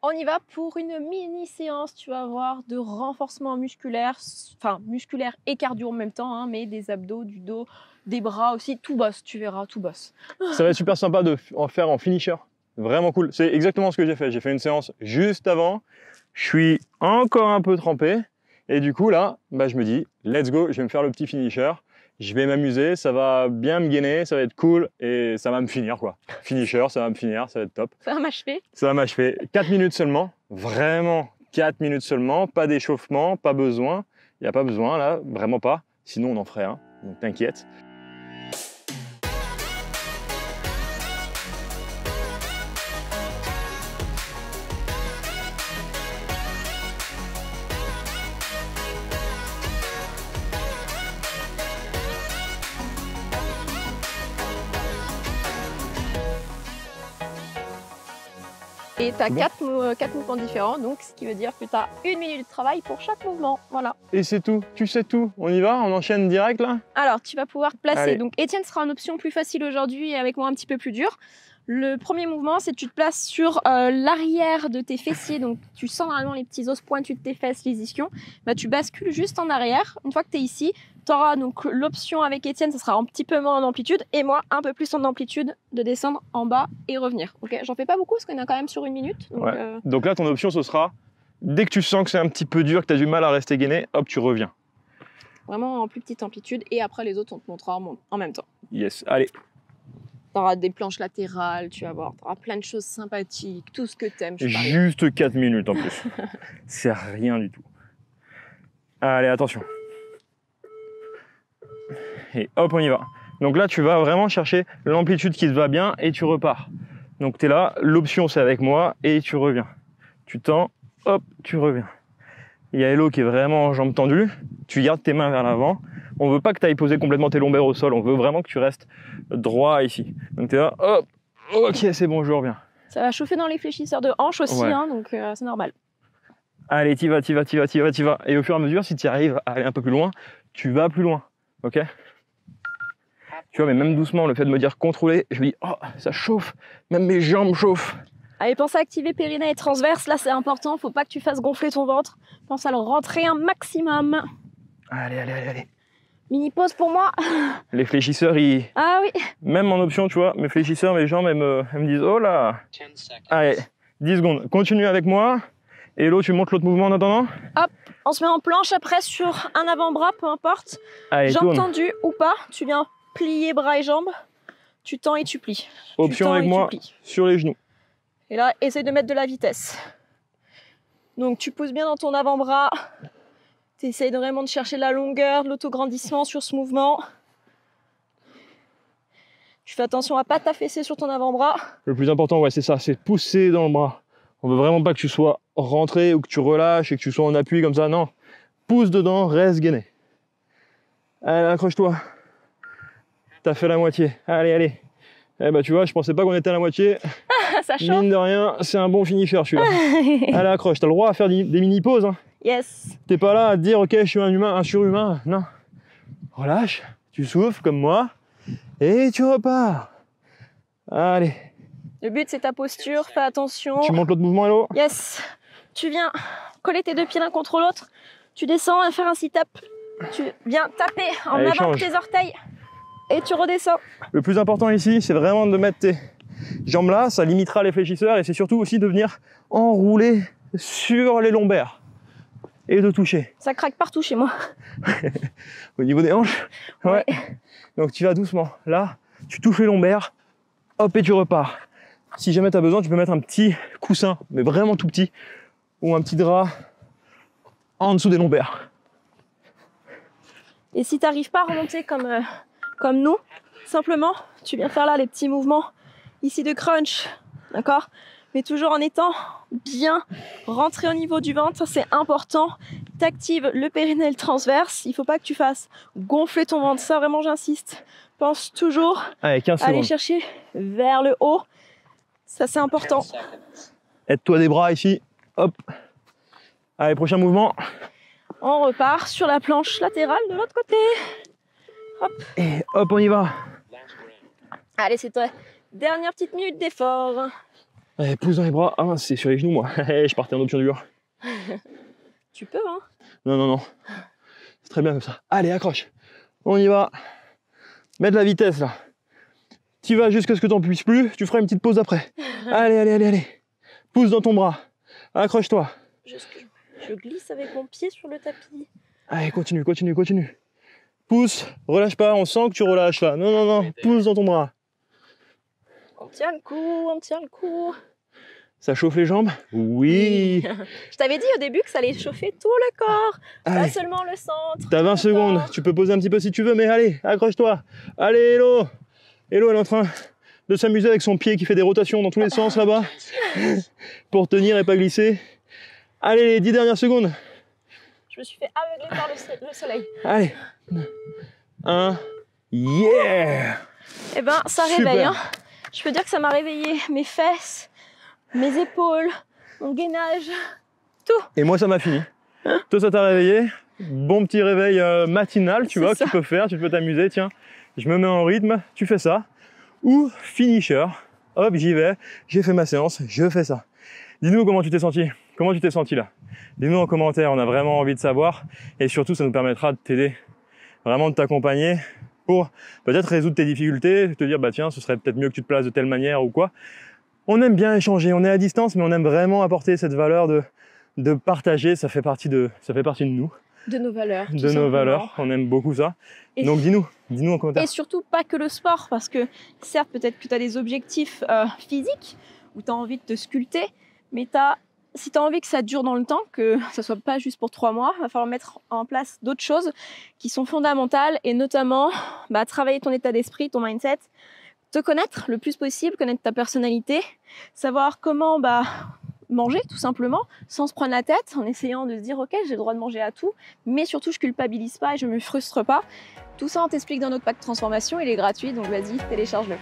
On y va pour une mini séance, tu vas voir, de renforcement musculaire, enfin musculaire et cardio en même temps, hein, mais des abdos, du dos, des bras aussi, tout bosse, tu verras, tout bosse. Ça va être super sympa de en faire en finisher, vraiment cool. C'est exactement ce que j'ai fait une séance juste avant, je suis encore un peu trempé, et du coup là, je me dis, let's go, je vais me faire le petit finisher, je vais m'amuser, ça va bien me gainer, ça va être cool, et ça va me finir quoi. Finisher, ça va me finir, ça va être top. Ça va m'achever. Ça va m'achever. 4 minutes seulement, vraiment 4 minutes seulement, pas d'échauffement, pas besoin. Il n'y a pas besoin là, vraiment pas, sinon on en ferait un, donc t'inquiète. Et tu as 4 mouvements différents, donc ce qui veut dire que tu as 1 minute de travail pour chaque mouvement. Voilà. Et c'est tout, tu sais tout. On y va, on enchaîne direct là? Alors, tu vas pouvoir te placer. Allez. Donc, Étienne sera en option plus facile aujourd'hui et avec moi un petit peu plus dur. Le premier mouvement, c'est que tu te places sur l'arrière de tes fessiers. Donc, tu sens normalement les petits os pointus de tes fesses, les ischions. Tu bascules juste en arrière. Une fois que tu es ici, tu auras donc l'option avec Étienne, ça sera un petit peu moins en amplitude. Et moi, un peu plus en amplitude de descendre en bas et revenir. Ok, j'en fais pas beaucoup parce qu'on est quand même sur 1 minute. Donc, ouais. Donc là, ton option, ce sera, dès que tu sens que c'est un petit peu dur, que tu as du mal à rester gainé, hop, tu reviens. Vraiment en plus petite amplitude. Et après, les autres, on te montrera en même temps. Yes, allez. Tu auras des planches latérales, tu vas voir, tu auras plein de choses sympathiques, tout ce que tu aimes. Juste 4 minutes en plus. C'est rien du tout. Allez, attention. Et hop, on y va. Donc là, tu vas vraiment chercher l'amplitude qui te va bien et tu repars. Donc tu es là, l'option c'est avec moi et tu reviens. Tu tends, hop, tu reviens. Il y a Hello qui est vraiment en jambes tendues. Tu gardes tes mains vers l'avant. On veut pas que tu ailles poser complètement tes lombaires au sol. On veut vraiment que tu restes droit ici. Donc tu es là, hop, ok, c'est bon, je reviens. Ça va chauffer dans les fléchisseurs de hanches aussi, ouais. Hein, donc c'est normal. Allez, t'y vas. Et au fur et à mesure, si tu arrives à aller un peu plus loin, tu vas plus loin. Ok? Tu vois, mais même doucement, le fait de me dire contrôler, je me dis, oh, ça chauffe. Même mes jambes chauffent. Allez, pense à activer périnée et transverse. Là, c'est important. Faut pas que tu fasses gonfler ton ventre. Pense à le rentrer un maximum. Allez. Mini pause pour moi. Les fléchisseurs, ils... Ah oui. Même en option, tu vois, mes fléchisseurs, mes jambes, elles me disent, oh là. Allez, 10 secondes. Continue avec moi. Et l'autre, tu montes l'autre mouvement en attendant. Hop, on se met en planche après sur un avant-bras, peu importe. Allez, jambes tourne. tendues ou pas. Tu viens plier bras et jambes. Tu tends et tu plies. Option avec moi sur les genoux. Et là, essaye de mettre de la vitesse. Donc, tu pousses bien dans ton avant-bras. Tu essayes vraiment de chercher la longueur, de l'autograndissement sur ce mouvement. Tu fais attention à ne pas t'affaisser sur ton avant-bras. Le plus important, ouais, c'est ça, c'est pousser dans le bras. On veut vraiment pas que tu sois rentré ou que tu relâches et que tu sois en appui comme ça. Non, pousse dedans, reste gainé. Allez, accroche-toi. T'as fait la moitié. Allez. Eh ben, tu vois, je pensais pas qu'on était à la moitié. Ça chauffe. Mine de rien, c'est un bon finisher celui-là. Allez, accroche. T'as le droit à faire des mini-pauses. Hein. Yes. T'es pas là à te dire, ok, je suis un humain, un surhumain. Non. Relâche. Tu souffles comme moi. Et tu repars. Allez. Le but, c'est ta posture. Fais attention. Tu montes l'autre mouvement, Hello. Yes. Tu viens coller tes deux pieds l'un contre l'autre. Tu descends à faire un sit-up. Tu viens taper en avant tes orteils. Et tu redescends. Le plus important ici, c'est vraiment de mettre tes jambes là. Ça limitera les fléchisseurs. Et c'est surtout aussi de venir enrouler sur les lombaires. Et de toucher. Ça craque partout chez moi. Au niveau des hanches. Ouais. Donc tu vas doucement. Là, tu touches les lombaires. Hop, et tu repars. Si jamais tu as besoin, tu peux mettre un petit coussin, mais vraiment tout petit, ou un petit drap en dessous des lombaires. Et si tu n'arrives pas à remonter comme nous, simplement, tu viens faire là les petits mouvements ici de crunch, d'accord? Mais toujours en étant bien rentré au niveau du ventre, c'est important. Tu actives le périnée et le transverse. Il ne faut pas que tu fasses gonfler ton ventre. Ça, vraiment, j'insiste. Pense toujours à aller chercher vers le haut. Ça, c'est important. Aide-toi des bras ici. Hop. Allez, prochain mouvement. On repart sur la planche latérale de l'autre côté. Hop. Et hop, on y va. Allez, c'est toi. Dernière petite minute d'effort. Allez, pousse dans les bras. Ah, c'est sur les genoux, moi. Je partais en option dure. Tu peux, hein? Non, non, non. C'est très bien comme ça. Allez, accroche. On y va. Mets de la vitesse, là. Tu vas jusqu'à ce que tu n'en puisses plus. Tu feras une petite pause après. Allez, allez, allez, allez. Pousse dans ton bras. Accroche-toi. Je glisse avec mon pied sur le tapis. Allez, continue, continue, continue. Pousse. Relâche pas. On sent que tu relâches, là. Non, non, non. Pousse dans ton bras. On tient le coup, on tient le coup. Ça chauffe les jambes? Oui. Je t'avais dit au début que ça allait chauffer tout le corps, pas Allez. seulement le centre. T'as 20 secondes. corps. Tu peux poser un petit peu si tu veux, mais allez, accroche-toi. Allez, Hello. Hello, elle est en train de s'amuser avec son pied qui fait des rotations dans tous les sens là-bas pour tenir et pas glisser. Allez, les 10 dernières secondes. Je me suis fait aveugler par le soleil. Allez. 1. Yeah. Eh ben, ça Super. réveille. Hein. Je peux dire que ça m'a réveillé mes fesses, mes épaules, mon gainage, tout. Et moi, ça m'a fini. Toi, ça t'a réveillé. Bon petit réveil matinal, tu C'est vois, que ça. tu peux faire, tu peux t'amuser. Tiens, je me mets en rythme, tu fais ça. Ou finisher. Hop, j'y vais. J'ai fait ma séance, je fais ça. Dis-nous comment tu t'es senti. Comment tu t'es senti là? Dis-nous en commentaire, on a vraiment envie de savoir. Et surtout, ça nous permettra de t'aider, vraiment de t'accompagner pour peut-être résoudre tes difficultés, te dire, bah tiens, ce serait peut-être mieux que tu te places de telle manière ou quoi. On aime bien échanger, on est à distance, mais on aime vraiment apporter cette valeur de partager, ça fait partie de nous, De nos valeurs. tout de nos simplement. valeurs, on aime beaucoup ça. Et- Donc dis-nous en commentaire. Et surtout pas que le sport, parce que certes, peut-être que tu as des objectifs physiques, où tu as envie de te sculpter, mais si tu as envie que ça dure dans le temps, que ça soit pas juste pour 3 mois, il va falloir mettre en place d'autres choses qui sont fondamentales, et notamment travailler ton état d'esprit, ton mindset, te connaître le plus possible, connaître ta personnalité, savoir comment manger tout simplement, sans se prendre la tête, en essayant de se dire ok, j'ai le droit de manger à tout, mais surtout je culpabilise pas et je me frustre pas. Tout ça on t'explique dans notre pack transformation, il est gratuit, donc vas-y, télécharge-le.